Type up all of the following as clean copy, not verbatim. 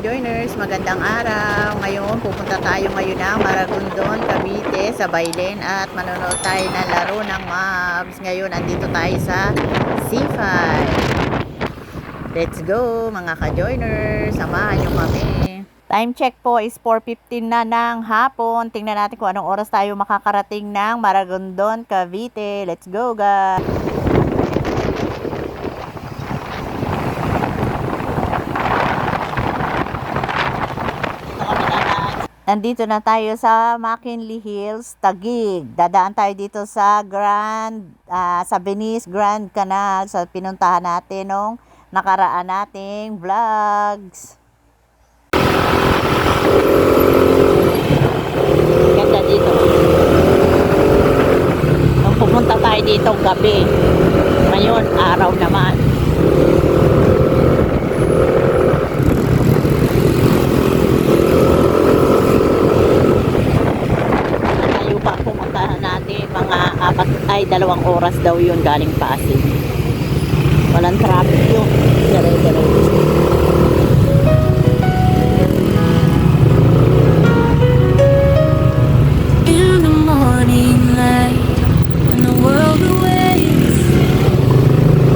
ka-joiners, magandang araw. Ngayon, pupunta tayo ngayon ng Maragondon, Cavite, sa Bailen at manonood tayo ng laro ng Mavs. Ngayon, andito tayo sa C5. Let's go mga ka-joiners, samahan nyo kami. Time check po is 4:15 na ng hapon. Tingnan natin kung anong oras tayo makakarating ng Maragondon, Cavite. Let's go guys! Nandito na tayo sa McKinley Hills, Taguig. Dadaan tayo dito sa sa Venice Grand Canal sa pinuntahan natin nung nakaraan nating vlogs. Ganda dito. Nung pumunta tayo dito gabi, ngayon araw naman. Mga 2 oras daw yun galing Pasig. Walang traffic yun. Dire-diretso. In the morning light, when the world awakes,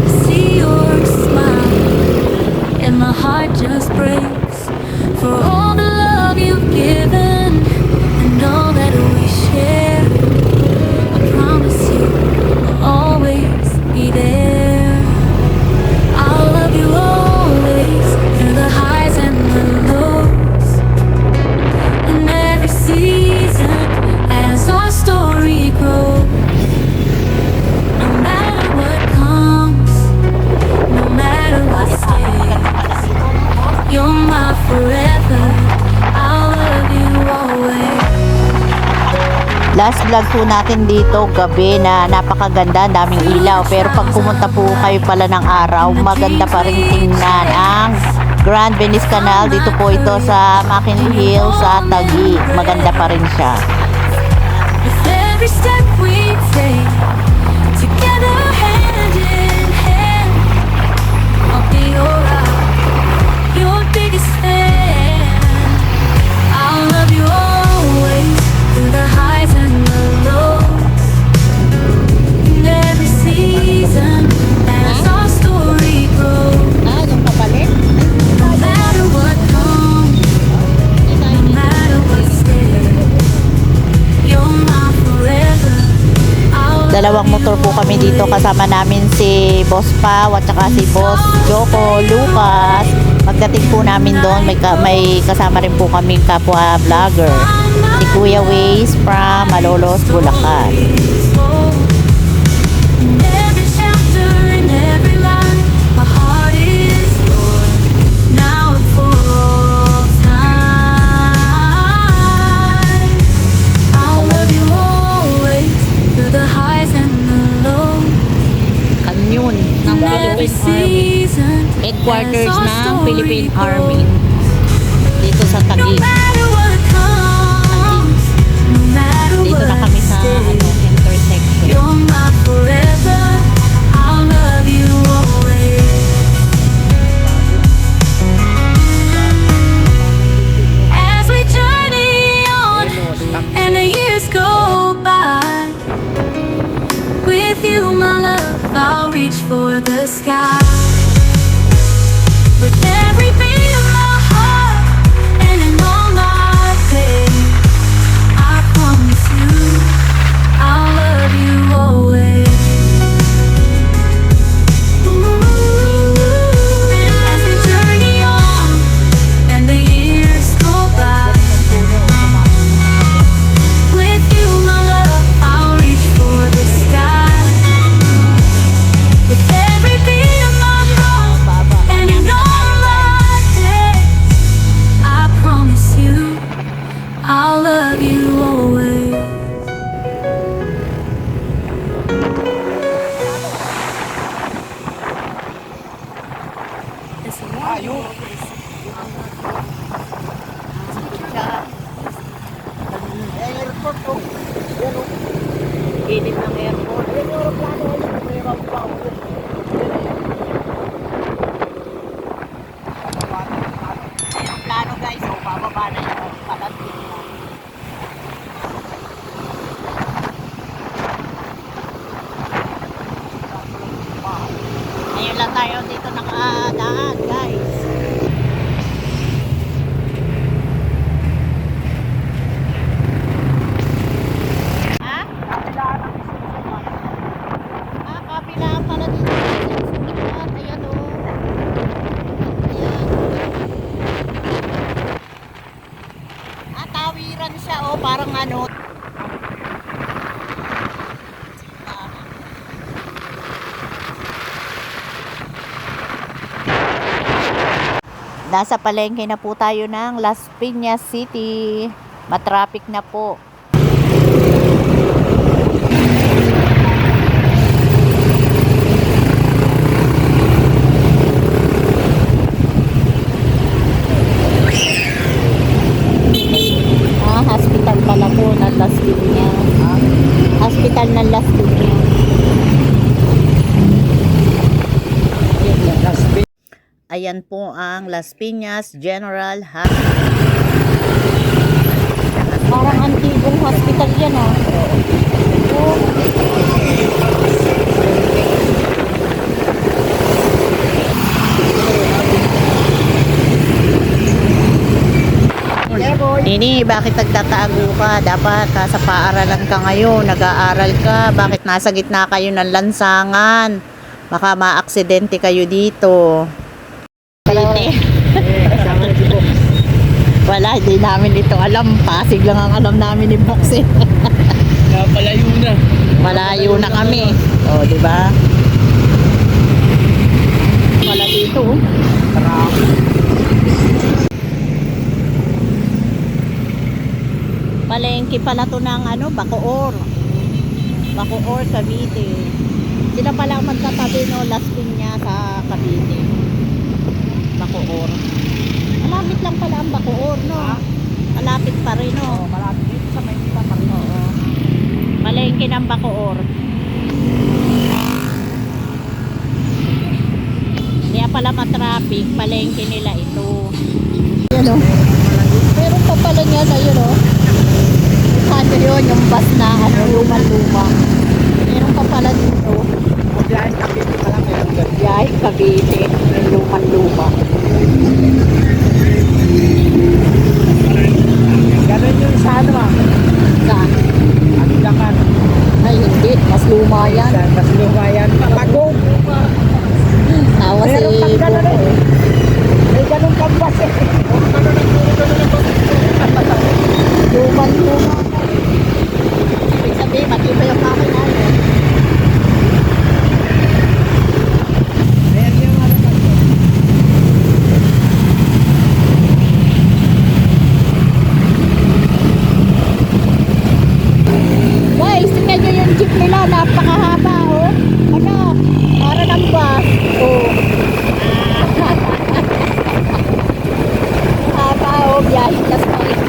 I see your smile, and my heart just breaks for all the love you've given and all that we share. Always be there. I'll love you always through the highs and the lows, in every season as our story grows. No matter what comes, no matter what stays, you're my forever. I'll love you always. Last vlog po natin dito gabi na napakaganda, daming ilaw. Pero pag pumunta po kayo pala ng araw, maganda pa rin tingnan ang Grand Venice Canal. Dito po ito sa McKinley Hills sa Taguig. Maganda pa rin siya. With every step we take, together hand in hand, I'll be your biggest fan. I'll love you always through the highs and the lows, in every season as our story grows. No matter what comes, no matter what stays, you're my forever. Dalawang motor po kami dito, kasama namin si Boss Pao at saka si Boss Joko Lucas. Pagdating po namin doon, may kasama rin po kami kapwa vlogger, si Kuya Waze from Malolos, Bulacan. Kanyon ng Philippine Army. Headquarters ng Philippine Army dito sa Taguig. Dito na kami sa intersection. You're my forever. I'll love you always. As we journey on and the years go by, with you, my love, I'll reach for the sky. With every beat of my heart and in all my days, I promise you I'll love you always. As we journey on and the years go by, with you, my love, I'll reach for the sky. With every beat of my heart and in all my days, I promise you I'll love you always. Init ng airport. Ayan, plano. ano. Nasa palengke na po tayo ng Las Piñas City. Matraffic na po. Hospital pala po ng Las Piñas. Hospital ng Las Piñas. Ayan po ang Las Piñas General Hospital. Parang antigong hospital yan ah. Nini, bakit nagtatago ka? Dapat sa paaralan ka ngayon, nag-aaral ka. Bakit nasa gitna kayo ng lansangan? Baka maaksidente kayo dito. Wala, hindi namin ito alam. Pasig lang ang alam namin ni Box eh. Palayo na. Malayo na kami. O, di ba? Wala dito. Palengke pala to ng ano, Bacoor. Bacoor, Cavite. Sila pala ang magkatabi no, Las Piñas sa Cavite. Bacoor. Malapit lang pala ang Bacoor, no? Malapit pa rin, no? Malapit dito sa Maynila pa rin. Oo. Palengke ng Bacoor. Kaya pala matraffic, palengke nila ito. Yan o. Meron pa pala niya na yun o. Ano yun, yung bus na ano, luma-luma. Meron pa pala dito. Biyahe Cavite pa lang meron doon. Biyahe Cavite, yung luma-luma. Ganun yung sa ano ah. Saan? Agdakan. Ay hindi, mas luma yan. Mas luma yan. Bagong. Tawa si Meron pang ganun Bobo. eh. May ganun pang bus eh. Luma-luma. Ibig sabihin, matibay yung makina mo. Ayan yung ano. Guys, tingnan nyo yung jeep nila, napakahaba oh. Ano, para ng bus. Oh. Haba oh, biyahe Las Piñas.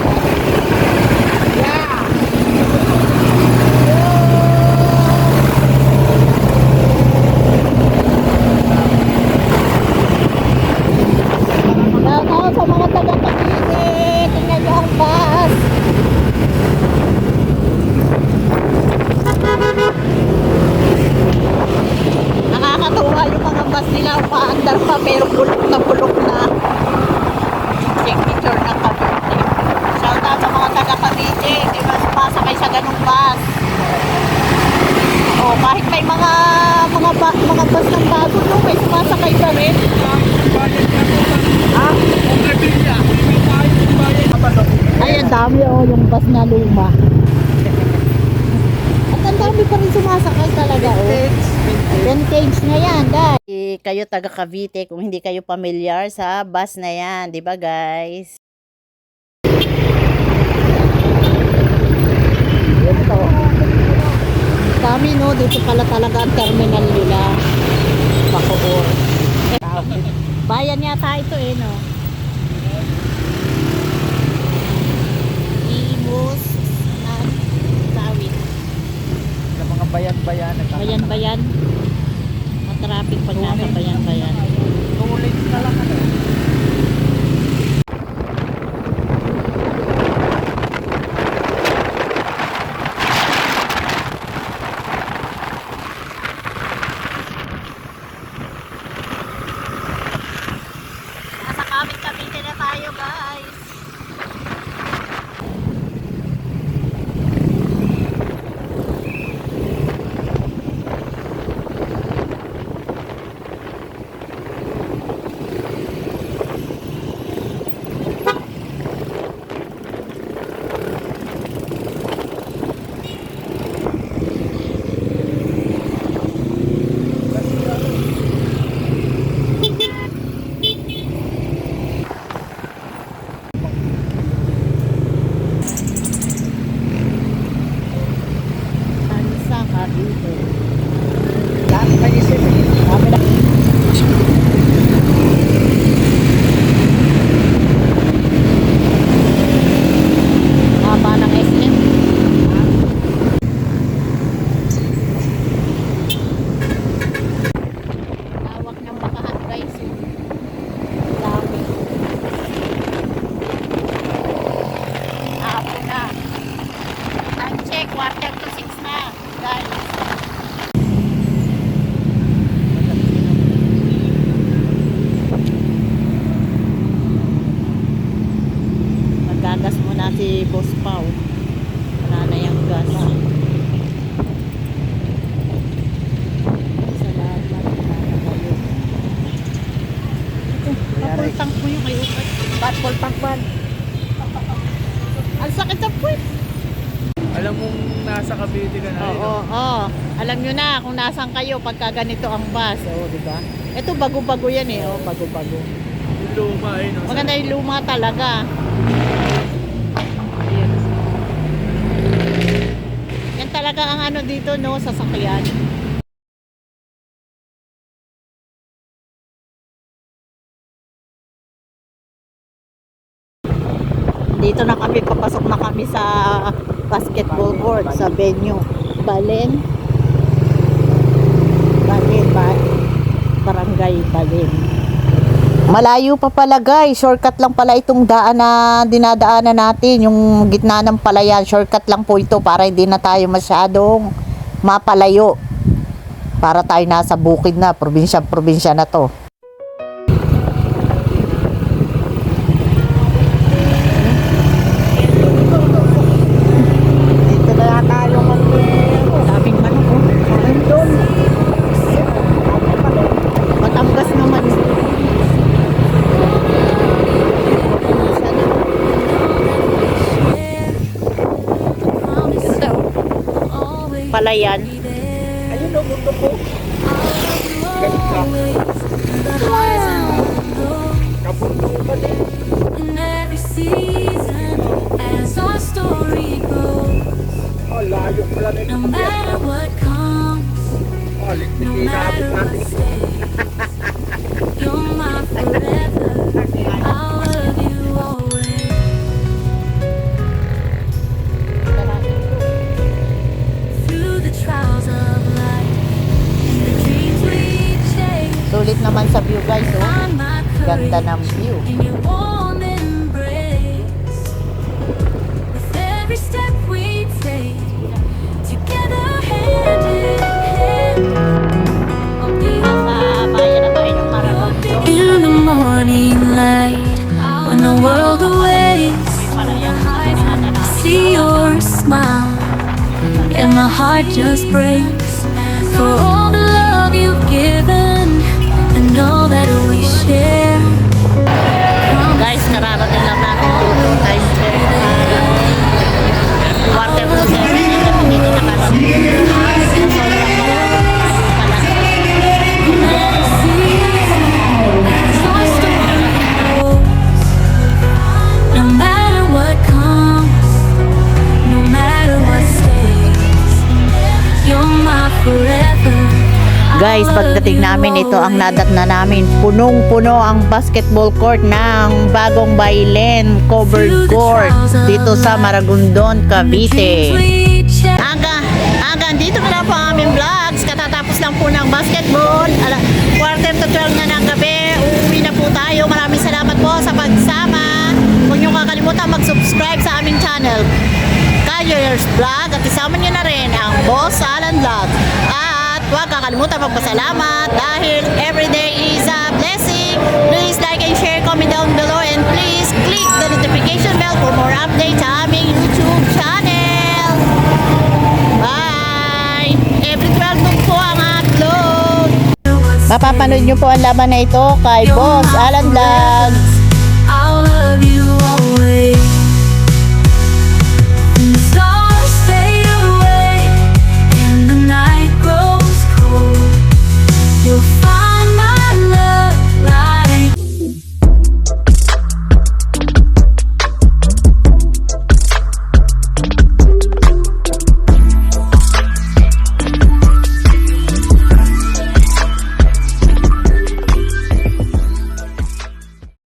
Nakaw sa mga taga-Cavite, tingnan nyo ang bus. Nakakatuwa yung mga bus nila, umaandar pa pero bulok na bulok na. Signature ng Cavite. Shout out sa mga taga-Cavite, di ba sumasakay sa ganung bus. Oh, kahit may mga bus ng bago, no, may sumasakay pa rin. Ay, ang dami oh, yung bus na luma. At ang dami pa rin sumasakay talaga oh. Vintage na yan, guys. Kayo taga Cavite, kung hindi kayo familiar sa bus na yan, di ba guys? Ito. Dami no, dito pala talaga ang terminal nila. Bacoor. Bayan yata ito eh, no? Imus at Tawid. Sa mga bayan-bayan. Bayan-bayan. Matraffic pag nasa bayan-bayan. Tulit na lang ano. Nasa Cavite na tayo guys. Cavite. Dami pa isip. Dami na. Haba ng SM. Lawak ng Bakahan guys. Dami. Apo na. Time check, 5:45 na. Guys. Magagas muna si Boss Pao. Wala na yung gas. Salamat. Papul tank mo yung kayo. Patpol pakpan. Ang sakit sa puwit. Alam mong nasa Cavite ka na. Oo, oo. Alam nyo na kung nasan kayo pagka ganito ang bus. Oo, di ba? Ito bago-bago yan eh. Oh, bago-bago. Yung luma eh. No? Maganda yung luma talaga. Ayan. Yan talaga ang ano dito, no, sasakyan. Dito na kami, papasok na kami sa basketball court, sa venue. Balen. Barangay Balen. Malayo pa pala guys, shortcut lang pala itong daan na dinadaanan natin, yung gitna ng palayan, shortcut lang po ito para hindi na tayo masyadong mapalayo. Para tayo nasa bukid na, probinsya na to. Dito na yata yung Daming manok oh. doon. Matamgas naman. Ganda oh. Palayan. Ayun o, mundo ko. Kabundo pa din. In every season, as our story goes, Oh, layo pala na no ito. matter what comes, Oh, no matter what stays, you're my forever. I'll love you always. Through the trials of life and the dreams we chase, Sulit naman sa view guys oh. find my Ganda courage ng view. in your warm embrace. With every step we take, together hand in hand, I'll be Nasa bayan na tayo ng Maragon. in the morning light when the world awakes. I see your smile and my heart just breaks for all the love you've given and all that we share. Guys, kararating lang natin dito. Time check. Quarter to 7. Dito na kami. No matter what comes, no matter what stays, you're my forever. Guys, pagdating namin ito ang nadatna namin. Punong-puno ang basketball court ng Bagong Bailen covered court dito sa Maragondon, Cavite. Hanggang dito na lang po ang aming vlogs. Katatapos lang po ng basketball. Quarter to 12 na ng gabi. Uuwi na po tayo. Maraming salamat po sa pagsama. Huwag niyo kakalimutan mag-subscribe sa aming channel, Kayo's Vlog. At isama niyo na rin ang Boss Alan Vlog. At huwag kakalimutan magpasalamat dahil everyday is a blessing. Please like and share, comment down below, and please click the notification bell for more updates sa aming YouTube channel. Bye! Every 12 months po ang upload. Mapapanood nyo po ang laban na ito kay Boss Alan Vlog.